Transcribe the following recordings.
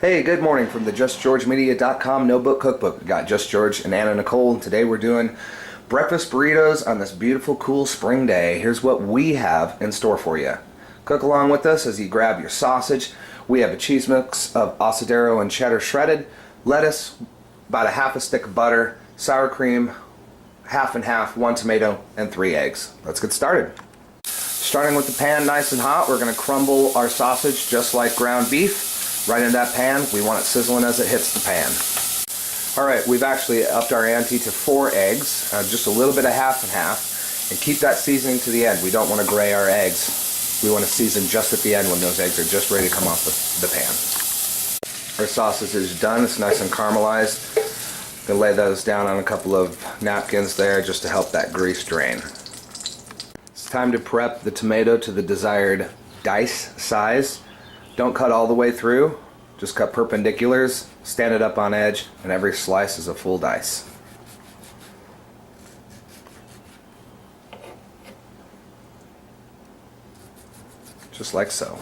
Hey, good morning from the JustGeorgeMedia.com No Book Cookbook. We got Just George and Anna Nichole, and today we're doing breakfast burritos on this beautiful, cool spring day. Here's what we have in store for you. Cook along with us as you grab your sausage. We have a cheese mix of asadero and cheddar shredded, lettuce, about a half a stick of butter, sour cream, half and half, 1 tomato, and 3 eggs. Let's get started. Starting with the pan nice and hot, we're going to crumble our sausage just like ground beef. Right in that pan. We want it sizzling as it hits the pan. Alright, we've actually upped our ante to 4 eggs, just a little bit of half and half, and keep that seasoning to the end. We don't want to gray our eggs. We want to season just at the end when those eggs are just ready to come off the pan. Our sausage is done. It's nice and caramelized. I'm going to lay those down on a couple of napkins there just to help that grease drain. It's time to prep the tomato to the desired dice size. Don't cut all the way through, just cut perpendiculars, stand it up on edge, and every slice is a full dice. Just like so.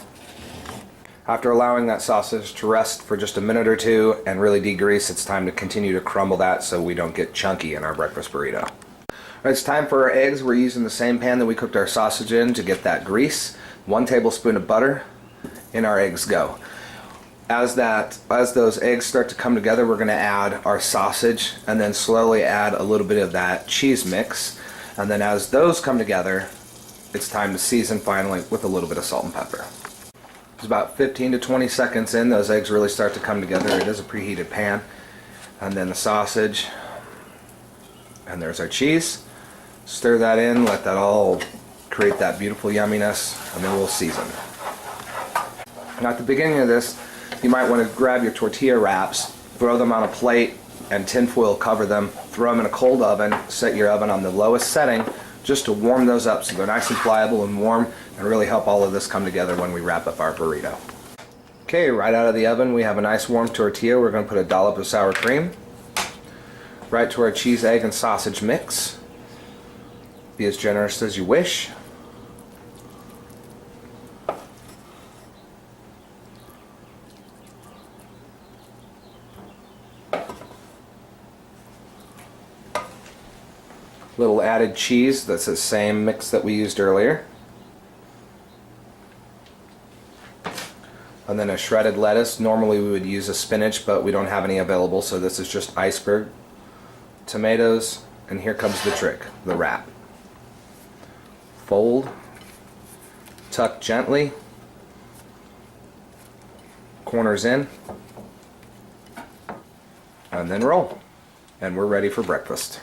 After allowing that sausage to rest for just a minute or two and really degrease, it's time to continue to crumble that so we don't get chunky in our breakfast burrito. Alright, it's time for our eggs. We're using the same pan that we cooked our sausage in to get that grease. 1 tablespoon of butter. In our eggs go. As those eggs start to come together, we're going to add our sausage and then slowly add a little bit of that cheese mix. And then as those come together, it's time to season finally with a little bit of salt and pepper. It's about 15 to 20 seconds in, those eggs really start to come together. It is a preheated pan. And then the sausage, and there's our cheese. Stir that in, let that all create that beautiful yumminess, and then we'll season. Now at the beginning of this, you might want to grab your tortilla wraps, throw them on a plate, and tinfoil cover them, throw them in a cold oven, set your oven on the lowest setting just to warm those up so they're nice and pliable and warm and really help all of this come together when we wrap up our burrito. Okay, right out of the oven we have a nice warm tortilla. We're going to put a dollop of sour cream right to our cheese, egg, and sausage mix. Be as generous as you wish. Little added cheese, that's the same mix that we used earlier. And then a shredded lettuce. Normally we would use a spinach, but we don't have any available, so this is just iceberg. Tomatoes, and here comes the trick, the wrap. Fold, tuck gently, corners in, and then roll. And we're ready for breakfast.